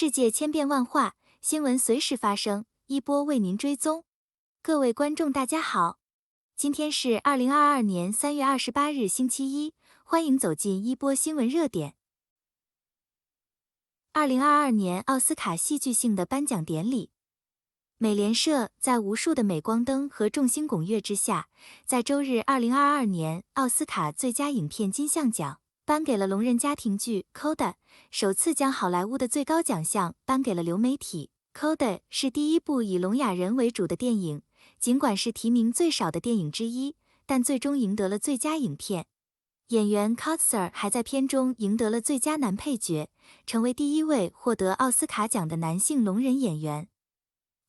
世界千变万化，新闻随时发生，一波为您追踪。各位观众大家好，今天是2022年3月28日星期一，欢迎走进一波新闻热点。2022年奥斯卡戏剧性的颁奖典礼，美联社在无数的镁光灯和众星拱月之下，在周日2022年奥斯卡最佳影片金像奖颁给了聋人家庭剧《Coda》，首次将好莱坞的最高奖项颁给了流媒体。Coda 是第一部以聋哑人为主的电影，尽管是提名最少的电影之一，但最终赢得了最佳影片。演员 Kutzer 还在片中赢得了最佳男配角，成为第一位获得奥斯卡奖的男性聋人演员。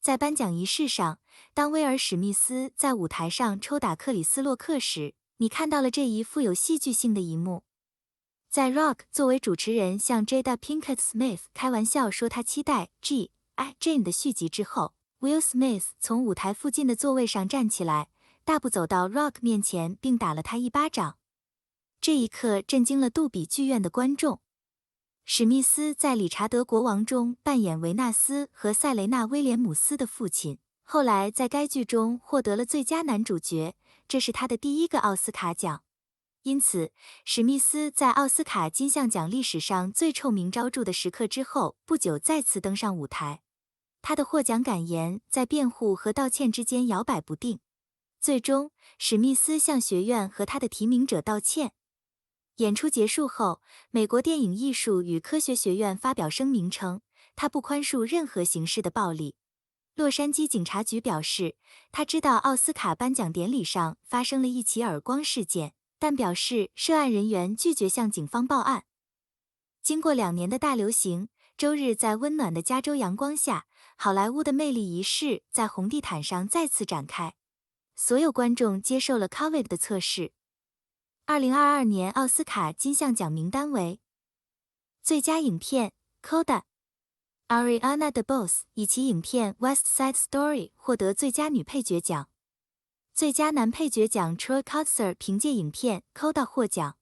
在颁奖仪式上，当威尔·史密斯在舞台上抽打克里斯·洛克时，你看到了这一富有戏剧性的一幕。在 Rock 作为主持人向 Jada Pinkett Smith 开玩笑说他期待 G.I. Jane 的续集之后， Will Smith 从舞台附近的座位上站起来，大步走到 Rock 面前并打了他一巴掌。这一刻震惊了杜比剧院的观众。史密斯在《理查德国王》中扮演维纳斯和塞雷纳·威廉姆斯的父亲，后来在该剧中获得了最佳男主角，这是他的第一个奥斯卡奖。因此，史密斯在奥斯卡金像奖历史上最臭名昭著的时刻之后不久再次登上舞台。他的获奖感言在辩护和道歉之间摇摆不定。最终，史密斯向学院和他的提名者道歉。演出结束后，美国电影艺术与科学学院发表声明称，他不宽恕任何形式的暴力。洛杉矶警察局表示，他知道奥斯卡颁奖典礼上发生了一起耳光事件，但表示涉案人员拒绝向警方报案。经过2年的大流行，周日在温暖的加州阳光下，好莱坞的魅力仪式在红地毯上再次展开。所有观众接受了 COVID 的测试。2022年奥斯卡金像奖名单为：最佳影片 Coda， Ariana DeBose 以其影片 West Side Story 获得最佳女配角奖。最佳男配角奖 Troy Kotsur 凭借影片 Coda 获奖。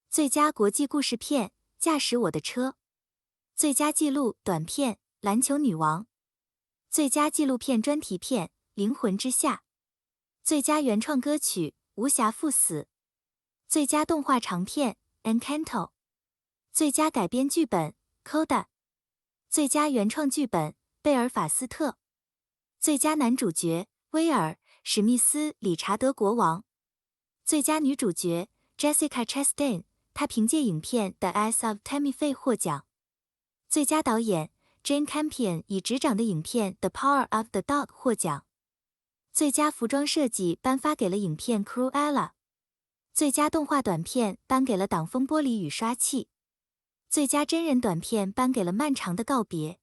最佳国际故事片驾驶我的车。最佳纪录短片篮球女王。最佳纪录片专题片灵魂之下。最佳原创歌曲无暇赴死。最佳动画长片 Encanto。最佳改编剧本 Coda。最佳原创剧本贝尔法斯特。最佳男主角威尔·史密斯理查德国王。最佳女主角 Jessica Chastain， 她凭借影片 The Eyes of Tammy Faye 获奖。最佳导演 Jane Campion 以执掌的影片 The Power of the Dog 获奖。最佳服装设计颁发给了影片 Cruella。最佳动画短片颁给了挡风玻璃雨刷器。最佳真人短片颁给了漫长的告别。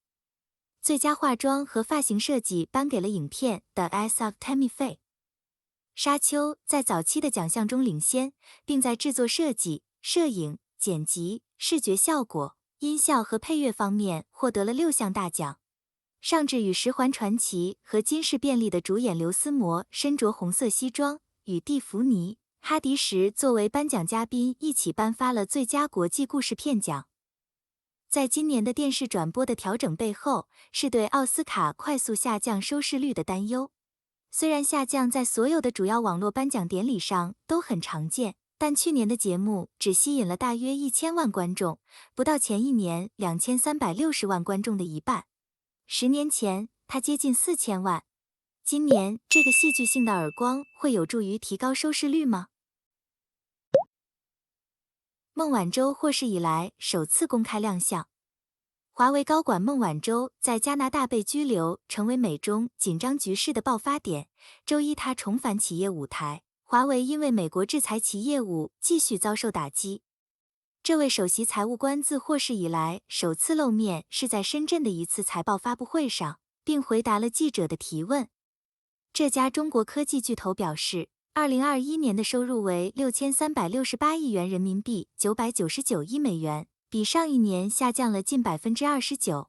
最佳化妆和发型设计颁给了影片 The Eyes of Tammy Faye。沙丘在早期的奖项中领先，并在制作设计、摄影、剪辑、视觉效果、音效和配乐方面获得了6项大奖。上至与十环传奇和金氏便利的主演刘思摩身着红色西装，与蒂芙尼·哈迪什作为颁奖嘉宾一起颁发了最佳国际故事片奖。在今年的电视转播的调整背后，是对奥斯卡快速下降收视率的担忧。虽然下降在所有的主要网络颁奖典礼上都很常见，但去年的节目只吸引了大约1000万观众，不到前一年2360万观众的一半。10年前，它接近4000万。今年这个戏剧性的耳光会有助于提高收视率吗？孟晚舟获释以来首次公开亮相。华为高管孟晚舟在加拿大被拘留，成为美中紧张局势的爆发点。周一，他重返企业舞台，华为因为美国制裁其业务继续遭受打击。这位首席财务官自获释以来首次露面是在深圳的一次财报发布会上，并回答了记者的提问。这家中国科技巨头表示，2021年的收入为6368亿元人民币，999亿美元，比上一年下降了近29%。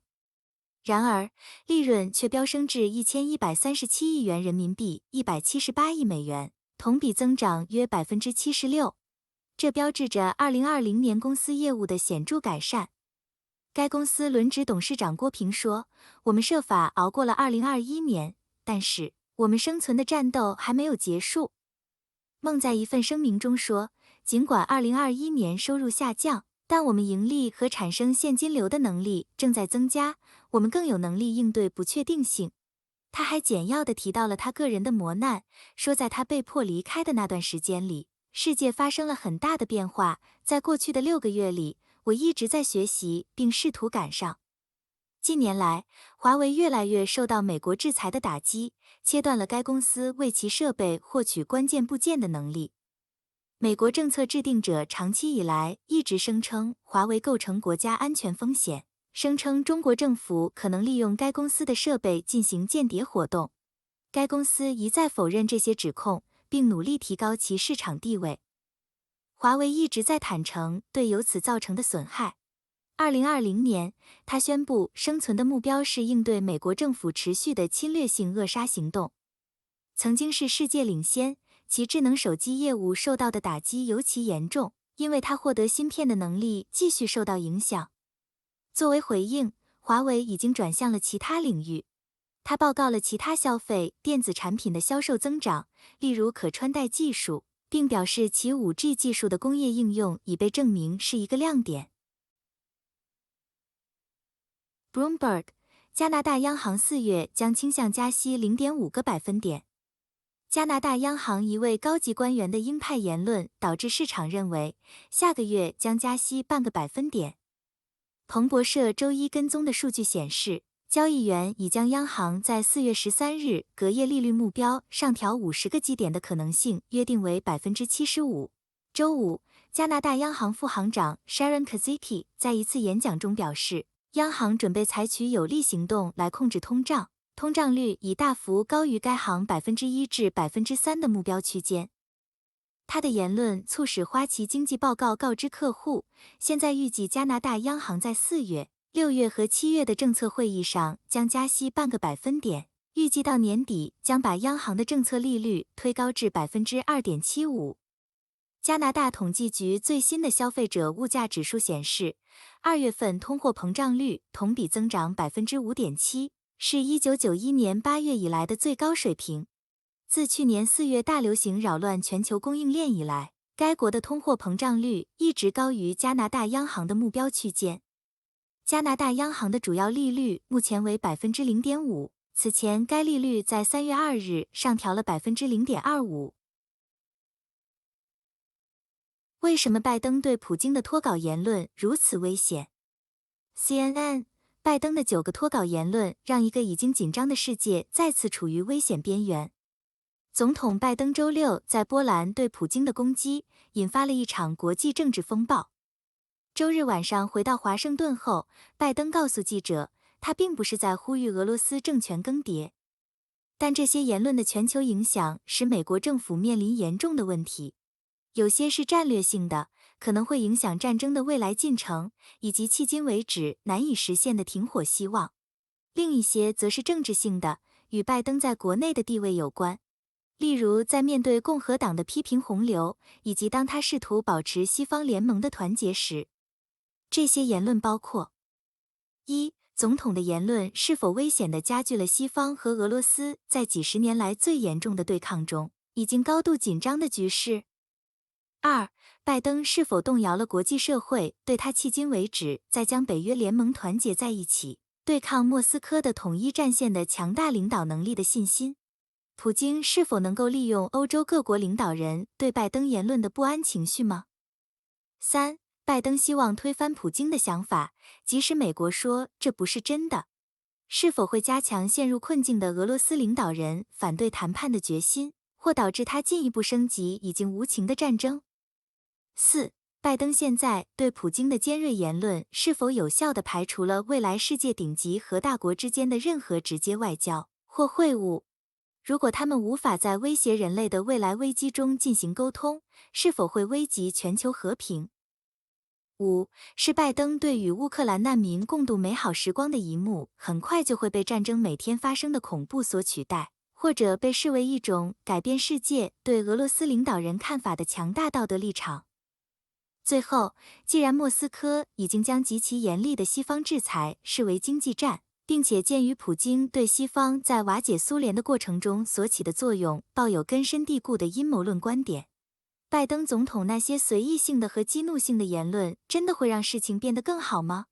然而，利润却飙升至1137亿元人民币，178亿美元，同比增长约76%。这标志着2020年公司业务的显著改善。该公司轮值董事长郭平说：“我们设法熬过了2021年，但是我们生存的战斗还没有结束。”孟在一份声明中说：“尽管2021年收入下降，但我们盈利和产生现金流的能力正在增加，我们更有能力应对不确定性。”他还简要地提到了他个人的磨难，说在他被迫离开的那段时间里，世界发生了很大的变化，在过去的6个月里，我一直在学习并试图赶上。近年来，华为越来越受到美国制裁的打击，切断了该公司为其设备获取关键部件的能力。美国政策制定者长期以来一直声称华为构成国家安全风险，声称中国政府可能利用该公司的设备进行间谍活动。该公司一再否认这些指控，并努力提高其市场地位。华为一直在坦诚对由此造成的损害。2020年，他宣布生存的目标是应对美国政府持续的侵略性扼杀行动。曾经是世界领先，其智能手机业务受到的打击尤其严重，因为它获得芯片的能力继续受到影响。作为回应，华为已经转向了其他领域。它报告了其他消费电子产品的销售增长，例如可穿戴技术，并表示其 5G 技术的工业应用已被证明是一个亮点。Bloomberg， 加拿大央行4月将倾向加息 0.5 个百分点。加拿大央行一位高级官员的鹰派言论导致市场认为下个月将加息0.5个百分点。彭博社周一跟踪的数据显示，交易员已将央行在4月13日隔夜利率目标上调50个基点的可能性约定为 75%。周五，加拿大央行副行长 Sharon Kazicki 在一次演讲中表示，央行准备采取有力行动来控制通胀，通胀率已大幅高于该行 1% 至 3% 的目标区间。他的言论促使花旗经济报告告知客户，现在预计加拿大央行在4月、6月和7月的政策会议上将加息0.5个百分点，预计到年底将把央行的政策利率推高至 2.75%。加拿大统计局最新的消费者物价指数显示，2月份通货膨胀率同比增长 5.7%， 是1991年8月以来的最高水平。自去年4月大流行扰乱全球供应链以来，该国的通货膨胀率一直高于加拿大央行的目标区间。加拿大央行的主要利率目前为 0.5%， 此前该利率在3月2日上调了 0.25%。为什么拜登对普京的脱稿言论如此危险？ CNN， 拜登的9个脱稿言论让一个已经紧张的世界再次处于危险边缘。总统拜登周六在波兰对普京的攻击，引发了一场国际政治风暴。周日晚上回到华盛顿后，拜登告诉记者，他并不是在呼吁俄罗斯政权更迭。但这些言论的全球影响使美国政府面临严重的问题。有些是战略性的，可能会影响战争的未来进程，以及迄今为止难以实现的停火希望。另一些则是政治性的，与拜登在国内的地位有关。例如，在面对共和党的批评洪流，以及当他试图保持西方联盟的团结时。这些言论包括： 1. 总统的言论是否危险地加剧了西方和俄罗斯在几十年来最严重的对抗中已经高度紧张的局势？2. 拜登是否动摇了国际社会对他迄今为止在将北约联盟团结在一起，对抗莫斯科的统一战线的强大领导能力的信心？普京是否能够利用欧洲各国领导人对拜登言论的不安情绪吗？ 3. 拜登希望推翻普京的想法，即使美国说这不是真的。是否会加强陷入困境的俄罗斯领导人反对谈判的决心，或导致他进一步升级已经无情的战争？4. 拜登现在对普京的尖锐言论是否有效地排除了未来世界顶级核大国之间的任何直接外交或会晤？如果他们无法在威胁人类的未来危机中进行沟通，是否会危及全球和平？5. 是拜登对与乌克兰难民共度美好时光的一幕很快就会被战争每天发生的恐怖所取代，或者被视为一种改变世界对俄罗斯领导人看法的强大道德立场。最后，既然莫斯科已经将极其严厉的西方制裁视为经济战，并且鉴于普京对西方在瓦解苏联的过程中所起的作用抱有根深蒂固的阴谋论观点，拜登总统那些随意性的和激怒性的言论真的会让事情变得更好吗？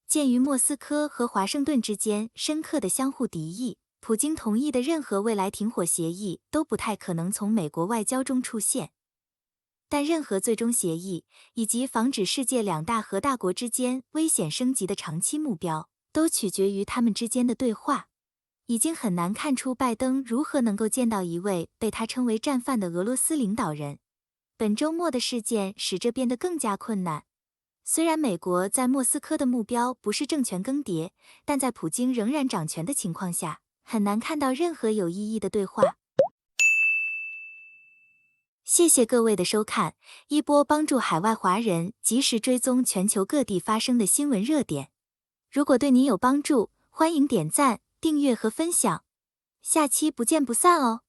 鉴于莫斯科和华盛顿之间深刻的相互敌意，普京同意的任何未来停火协议都不太可能从美国外交中出现。但任何最终协议，以及防止世界两大核大国之间危险升级的长期目标，都取决于他们之间的对话。已经很难看出拜登如何能够见到一位被他称为战犯的俄罗斯领导人。本周末的事件使这变得更加困难。虽然美国在莫斯科的目标不是政权更迭，但在普京仍然掌权的情况下，很难看到任何有意义的对话。谢谢各位的收看，一波帮助海外华人及时追踪全球各地发生的新闻热点。如果对您有帮助，欢迎点赞、订阅和分享。下期不见不散哦。